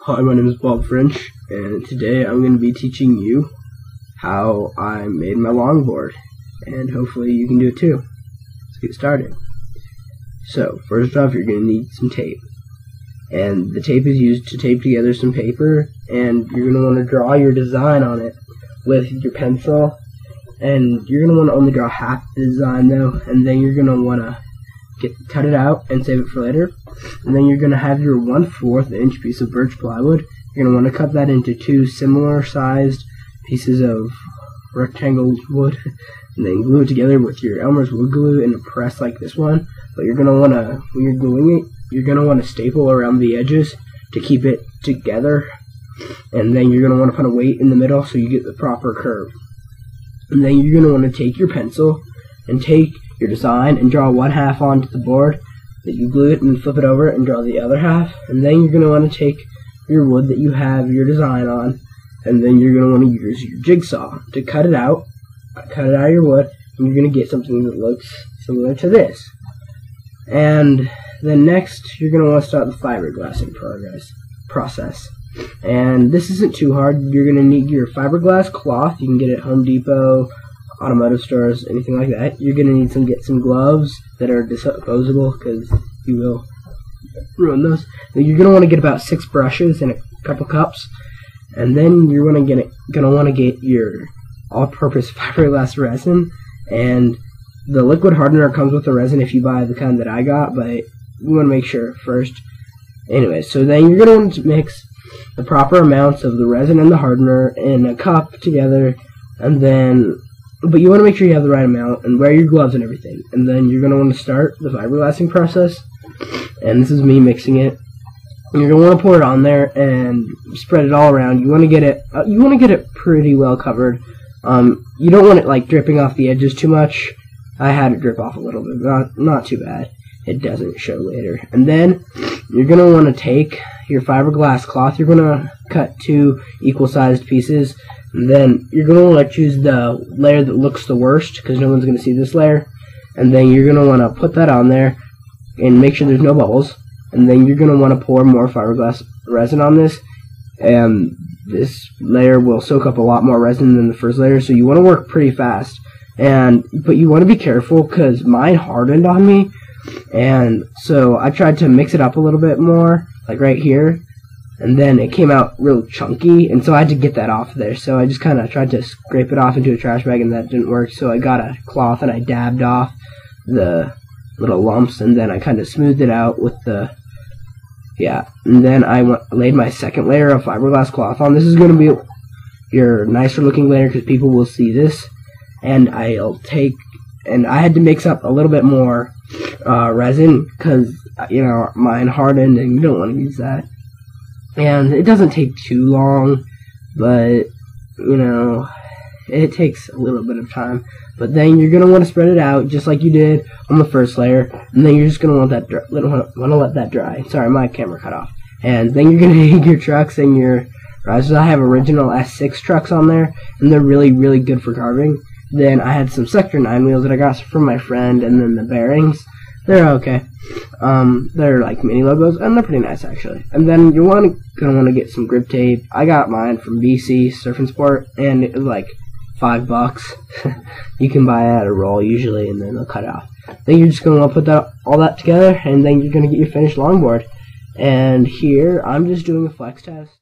Hi, my name is Bawb French, and today I'm going to be teaching you how I made my longboard, and hopefully you can do it too. Let's get started. So, first off, you're going to need some tape, and the tape is used to tape together some paper, and you're going to want to draw your design on it with your pencil, and you're going to want to only draw half the design though, and then you're going to want to cut it out and save it for later. And then you're going to have your 1/4 inch piece of birch plywood. You're going to want to cut that into two similar sized pieces of rectangle wood, and then glue it together with your Elmer's wood glue in a press like this one. But you're going to want to, when you're gluing it, you're going to want to staple around the edges to keep it together. And then you're going to want to put a weight in the middle so you get the proper curve. And then you're going to want to take your pencil and take your design and draw one half onto the board. That you glue it and flip it over and draw the other half. And then you're going to want to take your wood that you have your design on, and then you're going to want to use your jigsaw to cut it out of your wood, and you're going to get something that looks similar to this. And then next you're going to want to start the fiberglassing process. And this isn't too hard. You're going to need your fiberglass cloth. You can get it at Home Depot, automotive stores, anything like that. You're going to need to get some gloves that are disposable, because you will ruin those. Then you're going to want to get about 6 brushes and a couple cups, and then you're going to want to get your all-purpose fiberglass resin. And the liquid hardener comes with the resin if you buy the kind that I got, but you want to make sure first. Anyway, so then you're going to want to mix the proper amounts of the resin and the hardener in a cup together, and then but you want to make sure you have the right amount and wear your gloves and everything. And then you're going to want to start the fiberglassing process. And this is me mixing it. And you're going to want to pour it on there and spread it all around. You want to get it pretty well covered. You don't want it like dripping off the edges too much. I had it drip off a little bit, not too bad. It doesn't show later. And then you're going to want to take your fiberglass cloth. You're going to cut 2 equal-sized pieces. And then you're going to want to choose the layer that looks the worst, because no one's going to see this layer. And then you're going to want to put that on there and make sure there's no bubbles. And then you're going to want to pour more fiberglass resin on this. And this layer will soak up a lot more resin than the first layer, so you want to work pretty fast. But you want to be careful, because mine hardened on me. And so I tried to mix it up a little bit more, like right here. And then it came out real chunky, and so I had to get that off there. So I just kind of tried to scrape it off into a trash bag, and that didn't work. So I got a cloth and I dabbed off the little lumps, and then I kind of smoothed it out with the, and then I laid my second layer of fiberglass cloth on. This is going to be your nicer looking layer, because people will see this. And I had to mix up a little bit more resin, because mine hardened, and you don't want to use that. And it doesn't take too long, but it takes a little bit of time. But then you're gonna want to spread it out just like you did on the first layer, and then you're just gonna want to let that dry. Sorry, my camera cut off. And then you're gonna need your trucks and your risers. I have original S6 trucks on there, and they're really, really good for carving. Then I had some Sector 9 wheels that I got from my friend, and then the bearings. They're okay. They're like mini logos, and they're pretty nice actually. And then you're gonna want to get some grip tape. I got mine from BC Surf and Sport, and it was like $5. You can buy it at a roll usually, and then they'll cut it off. Then you're just gonna want to put all that together, and then you're gonna get your finished longboard. And here I'm just doing a flex test.